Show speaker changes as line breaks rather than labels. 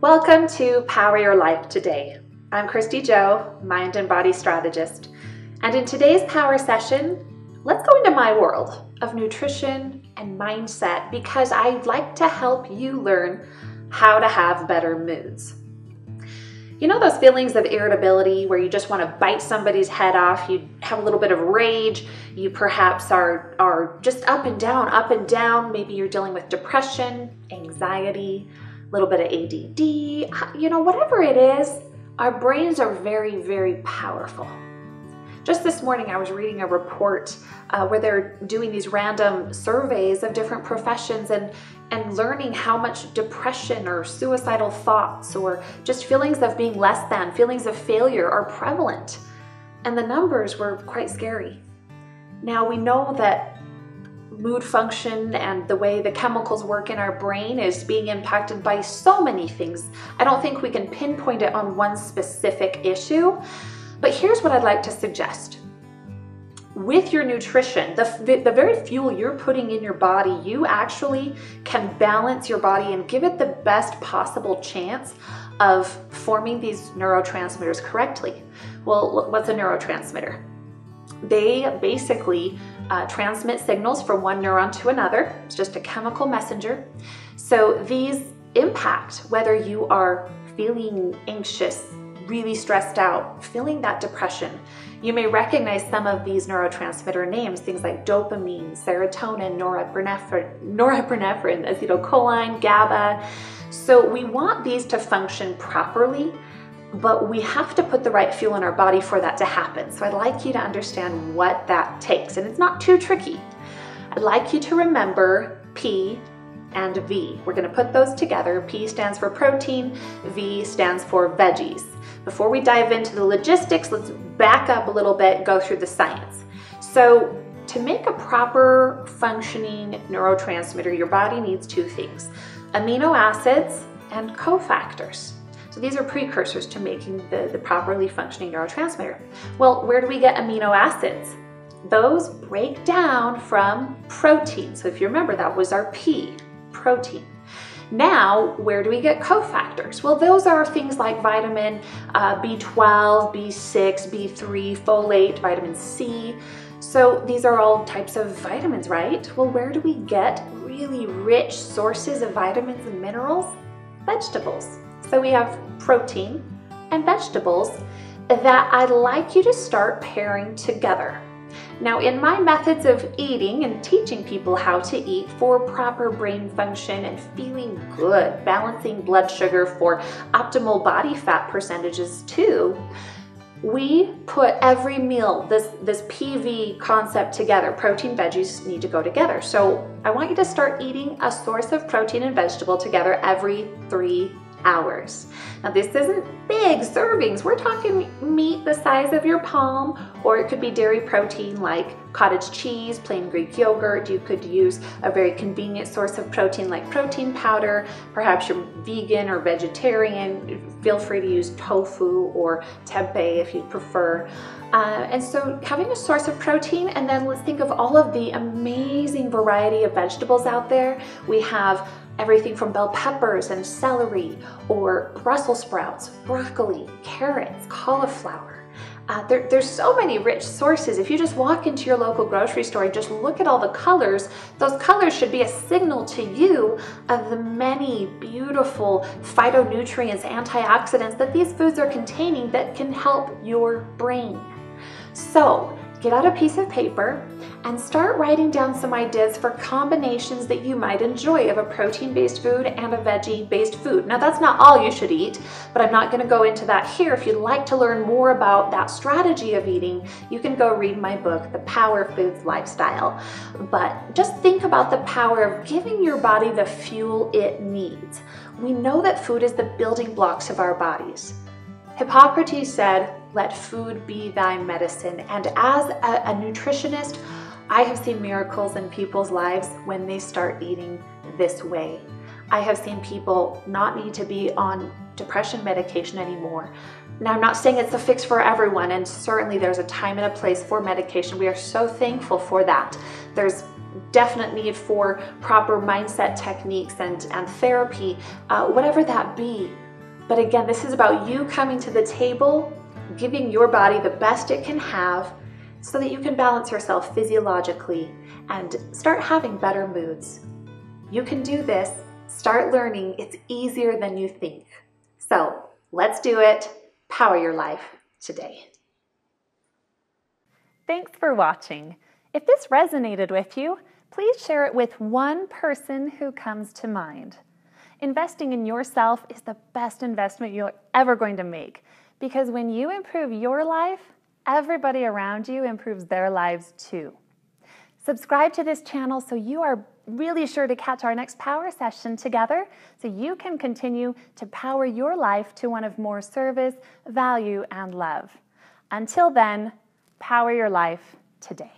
Welcome to Power Your Life Today. I'm Kristy Jo, Mind and Body Strategist. And in today's power session, let's go into my world of nutrition and mindset because I'd like to help you learn how to have better moods. You know those feelings of irritability where you just want to bite somebody's head off, you have a little bit of rage, you perhaps are just up and down, maybe you're dealing with depression, anxiety, a little bit of ADD, whatever it is, our brains are very, very powerful. Just this morning I was reading a report where they're doing these random surveys of different professions and learning how much depression or suicidal thoughts or just feelings of being less than, feelings of failure are prevalent. And the numbers were quite scary. Now we know that mood function and the way the chemicals work in our brain is being impacted by so many things. I don't think we can pinpoint it on one specific issue, but here's what I'd like to suggest. With your nutrition, the very fuel you're putting in your body, you actually can balance your body and give it the best possible chance of forming these neurotransmitters correctly. Well, what's a neurotransmitter? They basically transmit signals from one neuron to another. It's just a chemical messenger. So these impact whether you are feeling anxious, really stressed out, feeling that depression. You may recognize some of these neurotransmitter names, things like dopamine, serotonin, norepinephrine, acetylcholine, GABA. So we want these to function properly, but we have to put the right fuel in our body for that to happen. So I'd like you to understand what that takes, and it's not too tricky. I'd like you to remember P and V. We're going to put those together. P stands for protein, V stands for veggies. Before we dive into the logistics, let's back up a little bit and go through the science. So to make a proper functioning neurotransmitter, your body needs two things: amino acids and cofactors. So these are precursors to making the properly functioning neurotransmitter. Well, where do we get amino acids? Those break down from protein. So if you remember, that was our P, protein. Now, where do we get cofactors? Well, those are things like vitamin B12, B6, B3, folate, vitamin C. So these are all types of vitamins, right? Well, where do we get really rich sources of vitamins and minerals? Vegetables. So we have protein and vegetables that I'd like you to start pairing together. Now, in my methods of eating and teaching people how to eat for proper brain function and feeling good, balancing blood sugar for optimal body fat percentages too, we put every meal, this PV concept together. Protein, veggies need to go together. So I want you to start eating a source of protein and vegetable together every 3 hours. Now this isn't big servings. We're talking meat the size of your palm, or it could be dairy protein like cottage cheese, plain Greek yogurt. You could use a very convenient source of protein like protein powder. Perhaps you're vegan or vegetarian. Feel free to use tofu or tempeh if you prefer. And so having a source of protein, and then let's think of all of the amazing variety of vegetables out there. We have everything from bell peppers and celery, or Brussels sprouts, broccoli, carrots, cauliflower. There's so many rich sources. If you just walk into your local grocery store and just look at all the colors, those colors should be a signal to you of the many beautiful phytonutrients, antioxidants that these foods are containing that can help your brain. So get out a piece of paper and start writing down some ideas for combinations that you might enjoy of a protein-based food and a veggie-based food. Now that's not all you should eat, but I'm not going to go into that here. If you'd like to learn more about that strategy of eating, you can go read my book, The Power Foods Lifestyle. But just think about the power of giving your body the fuel it needs. We know that food is the building blocks of our bodies. Hippocrates said, "Let food be thy medicine." And as a nutritionist, I have seen miracles in people's lives when they start eating this way. I have seen people not need to be on depression medication anymore. Now, I'm not saying it's a fix for everyone, and certainly there's a time and a place for medication. We are so thankful for that. There's definite need for proper mindset techniques and therapy, whatever that be. But again, this is about you coming to the table, giving your body the best it can have so that you can balance yourself physiologically and start having better moods. You can do this. Start learning. It's easier than you think. So let's do it. Power your life today.
Thanks for watching. If this resonated with you, please share it with one person who comes to mind. Investing in yourself is the best investment you're ever going to make, because when you improve your life, everybody around you improves their lives too. Subscribe to this channel so you are really sure to catch our next power session together, so you can continue to power your life to one of more service, value, and love. Until then, power your life today.